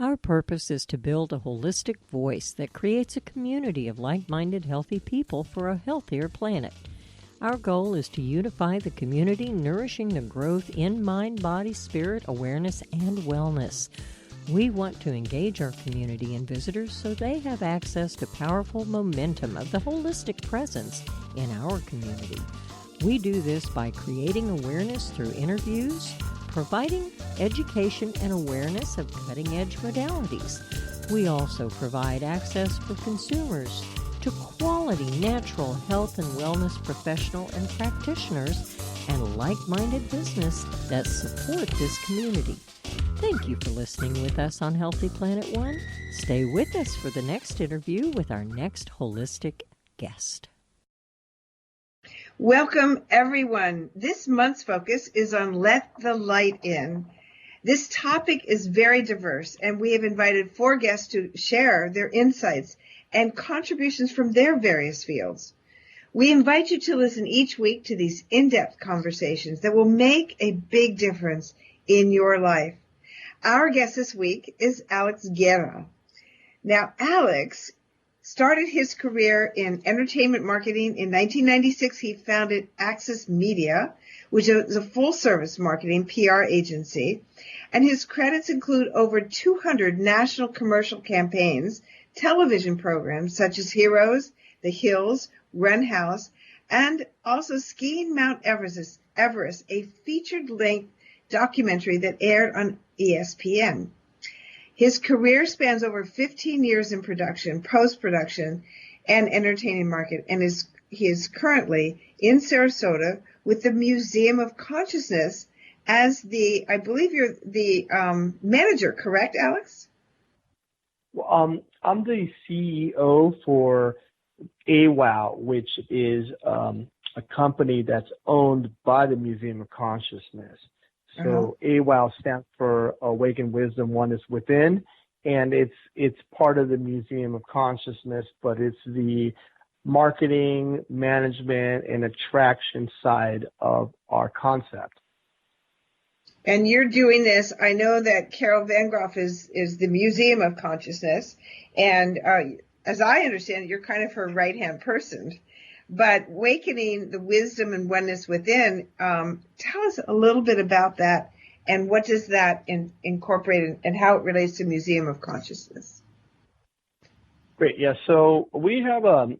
Our purpose is to build a holistic voice that creates a community of like-minded, healthy people for a healthier planet. Our goal is to unify the community, nourishing the growth in mind, body, spirit, awareness, and wellness. We want to engage our community and visitors so they have access to powerful momentum of the holistic presence in our community. We do this by creating awareness through interviews, providing education and awareness of cutting-edge modalities. We also provide access for consumers to quality natural health and wellness professional and practitioners and like-minded business that support this community. Thank you for listening with us on Healthy Planet One. Stay with us for the next interview with our next holistic guest. Welcome, everyone. This month's focus is on Let the Light In. This topic is very diverse, and we have invited 4 guests to share their insights and contributions from their various fields. We invite you to listen each week to these in-depth conversations that will make a big difference in your life. Our guest this week is Alex Guerra. Now, Alex started his career in entertainment marketing. In 1996, he founded Access Media, which is a full-service marketing PR agency. And his credits include over 200 national commercial campaigns, television programs such as Heroes, The Hills, Run House, and also Skiing Mount Everest, a featured-length documentary that aired on ESPN. His career spans over 15 years in production, post-production, and entertainment market, and he is currently in Sarasota with the Museum of Consciousness as I believe you're the manager, correct, Alex? Well, I'm the CEO for AWOW, which is a company that's owned by the Museum of Consciousness. So AWOW stands for Awaken Wisdom, Oneness Within, and it's part of the Museum of Consciousness, but it's the marketing, management, and attraction side of our concept. And you're doing this. I know that Carol Van Groff is the Museum of Consciousness, and as I understand it, you're kind of her right-hand person. But awakening the wisdom and oneness within, tell us a little bit about that and what does that incorporate and how it relates to Museum of Consciousness. Great. Yeah. So we have an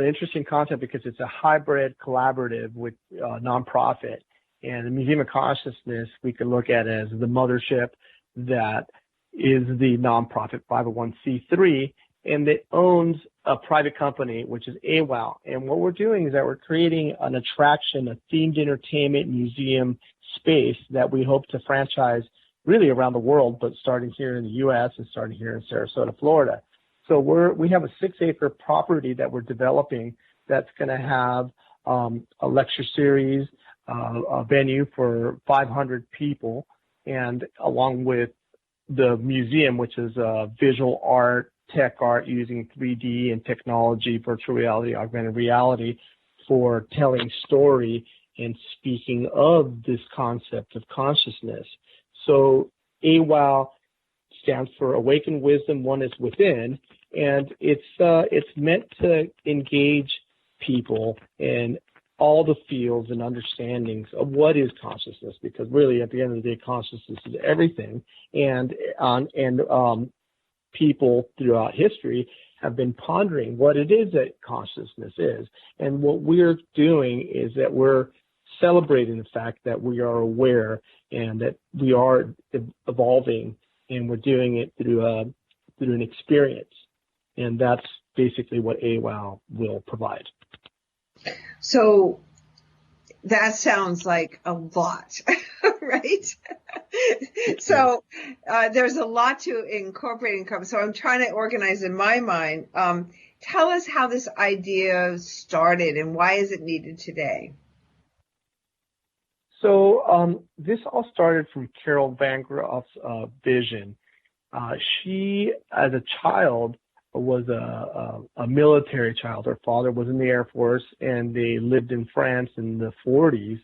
interesting concept because it's a hybrid collaborative with nonprofit, and the Museum of Consciousness we can look at as the mothership that is the nonprofit 501c3. And it owns a private company, which is AWOW. And what we're doing is that we're creating an attraction, a themed entertainment museum space that we hope to franchise really around the world, but starting here in the U.S. and starting here in Sarasota, Florida. So we have a 6-acre property that we're developing that's going to have a lecture series, a venue for 500 people, and along with the museum, which is visual art, tech art using 3D and technology, virtual reality, augmented reality for telling story and speaking of this concept of consciousness. So AWOW stands for Awaken Wisdom, Oneness Within, and it's meant to engage people in all the fields and understandings of what is consciousness, because really at the end of the day, consciousness is everything, and people throughout history have been pondering what it is that consciousness is. And what we're doing is that we're celebrating the fact that we are aware and that we are evolving, and we're doing it through an experience. And that's basically what AWOW will provide. So that sounds like a lot, right? So there's a lot to incorporate and cover. So I'm trying to organize in my mind. Tell us how this idea started and why is it needed today? So this all started from Carol Van Groff's vision. She, as a child, was a military child. Her father was in the Air Force, and they lived in France in the 40s,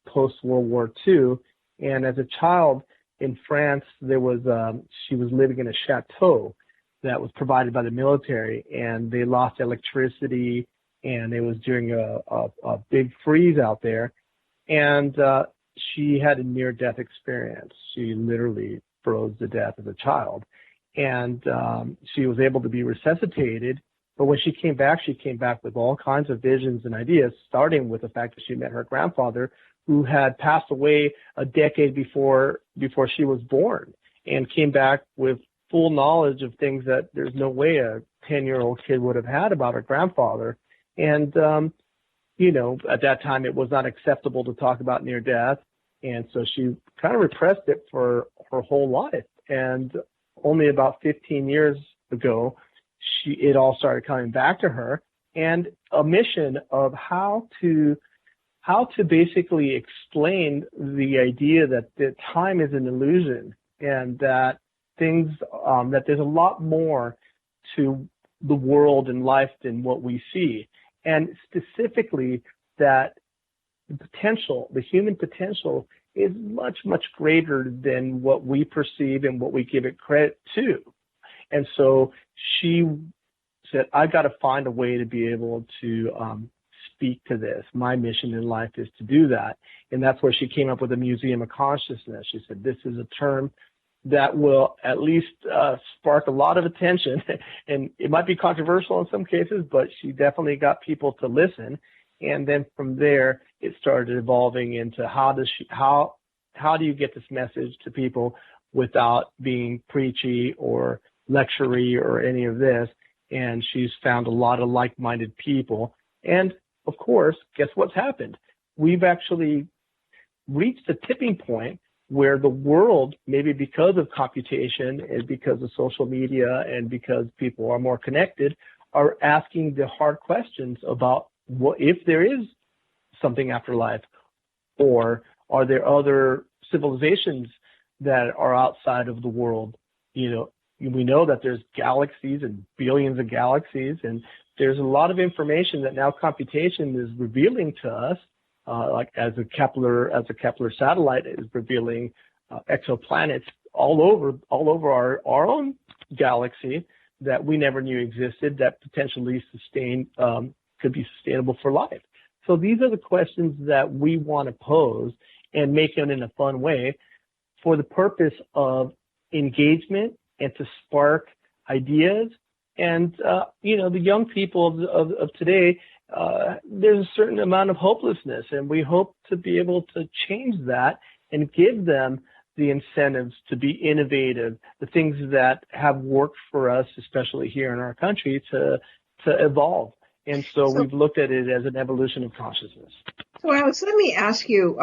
post-World War II. And as a child, in France, she was living in a chateau that was provided by the military, and they lost electricity, and it was during a big freeze out there, and she had a near-death experience. She literally froze to death as a child, and she was able to be resuscitated. But when she came back with all kinds of visions and ideas, starting with the fact that she met her grandfather, who had passed away a decade before she was born, and came back with full knowledge of things that there's no way a 10-year-old kid would have had about her grandfather. And, at that time it was not acceptable to talk about near death. And so she kind of repressed it for her whole life. And only about 15 years ago, it all started coming back to her, and a mission of how to basically explain the idea that time is an illusion, and that that there's a lot more to the world and life than what we see. And specifically that the human potential is much, much greater than what we perceive and what we give it credit to. And so she said, I got to find a way to be able to speak to this. My mission in life is to do that. And that's where she came up with the Museum of Consciousness. She said, this is a term that will at least spark a lot of attention. And it might be controversial in some cases, but she definitely got people to listen. And then from there, it started evolving into how do you get this message to people without being preachy or lectury or any of this. And she's found a lot of like-minded people. And of course, guess what's happened? We've actually reached a tipping point where the world, maybe because of computation and because of social media and because people are more connected, are asking the hard questions about what if there is something after life, or are there other civilizations that are outside of the world? We know that there's galaxies and billions of galaxies, and there's a lot of information that now computation is revealing to us, like as a Kepler satellite is revealing exoplanets all over our own galaxy that we never knew existed, that potentially could be sustainable for life. So these are the questions that we want to pose and make them in a fun way for the purpose of engagement and to spark ideas. And, the young people of today, there's a certain amount of hopelessness, and we hope to be able to change that and give them the incentives to be innovative, the things that have worked for us, especially here in our country, to evolve. And so we've looked at it as an evolution of consciousness. So Alex, let me ask you,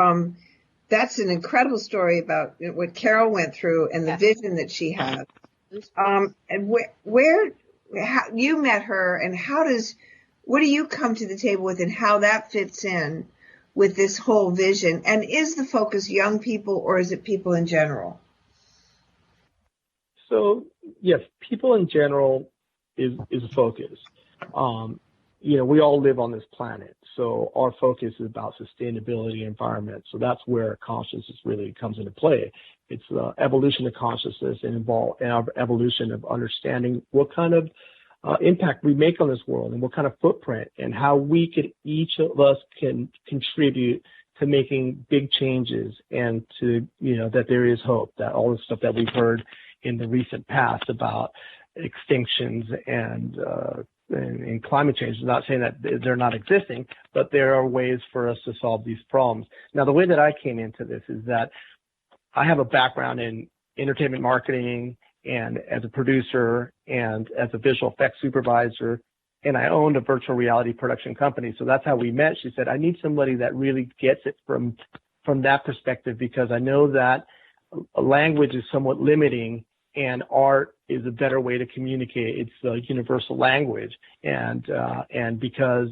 that's an incredible story about what Carol went through and the vision that she had. And how you met her, and what do you come to the table with, and how that fits in with this whole vision? And is the focus young people, or is it people in general? So yes, people in general is a focus. We all live on this planet, so our focus is about sustainability and environment. So that's where consciousness really comes into play. It's the evolution of consciousness and our evolution of understanding what kind of impact we make on this world and what kind of footprint, and how each of us can contribute to making big changes, and to, that there is hope, that all the stuff that we've heard in the recent past about extinctions and climate change. I'm not saying that they're not existing, but there are ways for us to solve these problems. Now, the way that I came into this is that I have a background in entertainment marketing, and as a producer and as a visual effects supervisor, and I owned a virtual reality production company. So that's how we met. She said, I need somebody that really gets it from that perspective, because I know that a language is somewhat limiting, and art is a better way to communicate. It's a universal language. And because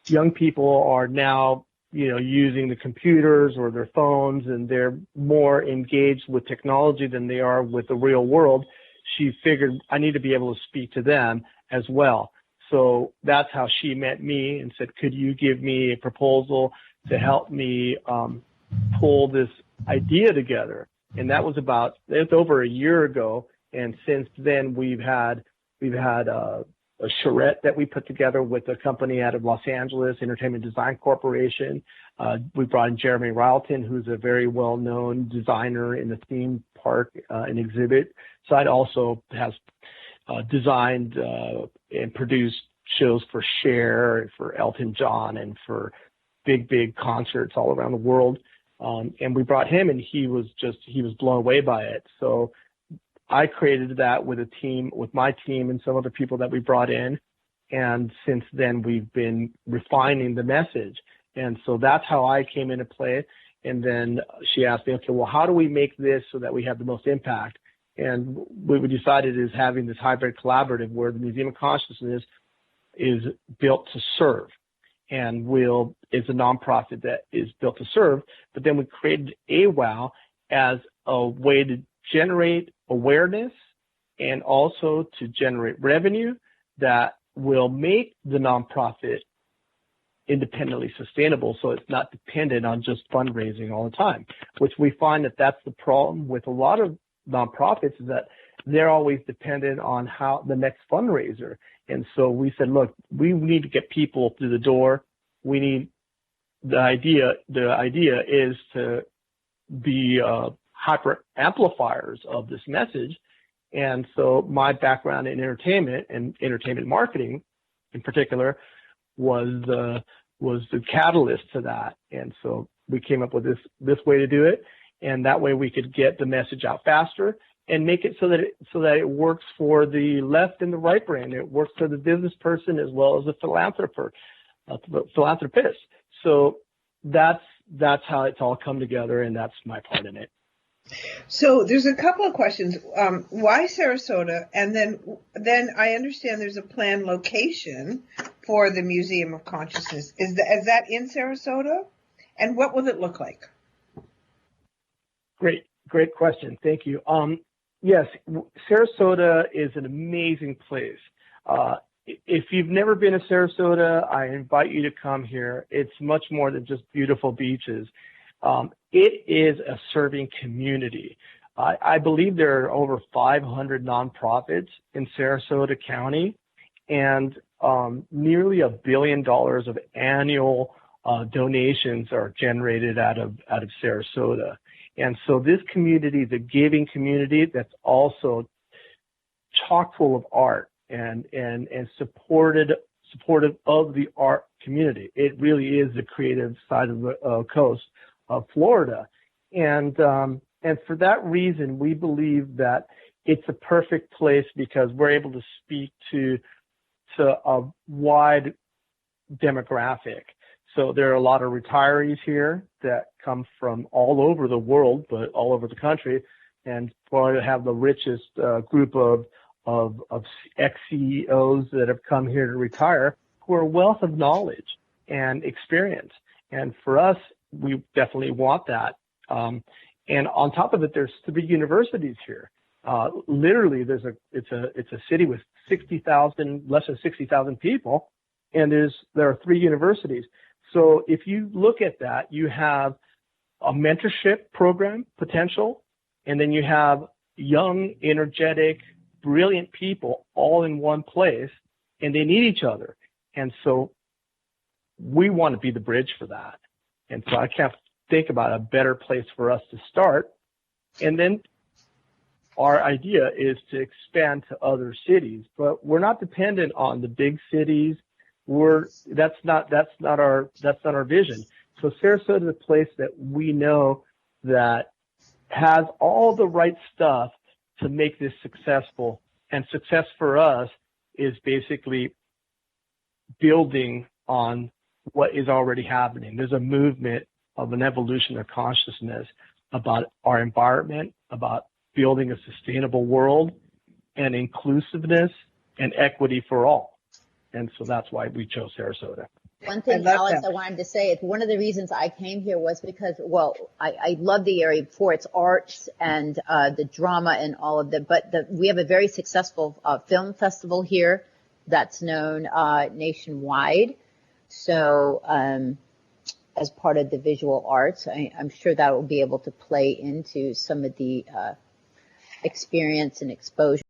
young people are now, using the computers or their phones, and they're more engaged with technology than they are with the real world, she figured I need to be able to speak to them as well. So that's how she met me and said, could you give me a proposal to help me pull this idea together? And that was it's over a year ago. And since then, we've had a charrette that we put together with a company out of Los Angeles, Entertainment Design Corporation. We brought in Jeremy Rylton, who's a very well-known designer in the theme park and exhibit side. Also has designed and produced shows for Cher and for Elton John and for big concerts all around the world. And we brought him, and he was blown away by it. So I created that with my team and some other people that we brought in. And since then, we've been refining the message. And so that's how I came into play. And then she asked me, okay, well, how do we make this so that we have the most impact? And what we decided is having this hybrid collaborative where the Museum of Consciousness is built to serve and is a nonprofit that is built to serve. But then we created AWOW as a way to generate awareness and also to generate revenue that will make the nonprofit independently sustainable, so it's not dependent on just fundraising all the time, which we find that's the problem with a lot of nonprofits, is that they're always dependent on how the next fundraiser. And so we said, look, we need to get people through the door. We need the idea is to be hyper amplifiers of this message. And so my background in entertainment and entertainment marketing in particular was the catalyst to that. And so we came up with this way to do it. And that way we could get the message out faster and make it so that it works for the left and the right brain. It works for the business person as well as the philanthropist. So that's how it's all come together, and that's my part in it. So there's a couple of questions. Why Sarasota? And then I understand there's a planned location for the Museum of Consciousness. Is that in Sarasota? And what will it look like? Great question. Thank you. Yes, Sarasota is an amazing place. If you've never been to Sarasota, I invite you to come here. It's much more than just beautiful beaches. It is a serving community. I believe there are over 500 nonprofits in Sarasota County, and nearly $1 billion of annual donations are generated out of Sarasota. And so this community is a giving community that's also chock full of art and supportive of the art community. It really is the creative side of the coast of Florida. And for that reason, we believe that it's a perfect place because we're able to speak to a wide demographic. So there are a lot of retirees here that come from all over the world, but all over the country, and Florida have the richest group of ex-CEOs that have come here to retire, who are a wealth of knowledge and experience. And for us, we definitely want that. And on top of it, there's 3 universities here. Literally, it's a city with less than 60,000 people, and there are 3 universities. So if you look at that, you have a mentorship program potential, and then you have young, energetic, brilliant people all in one place, and they need each other. And so we want to be the bridge for that. And so I can't think about a better place for us to start. And then our idea is to expand to other cities, but we're not dependent on the big cities. That's not our vision. So Sarasota is a place that we know that has all the right stuff to make this successful. And success for us is basically building on what is already happening. There's a movement of an evolution of consciousness about our environment, about building a sustainable world, and inclusiveness and equity for all. And so that's why we chose Sarasota. One thing, Alex, I wanted to say is one of the reasons I came here was because, I love the area for its arts and the drama and all of that. But we have a very successful film festival here that's known nationwide. So as part of the visual arts. I'm sure that will be able to play into some of the experience and exposure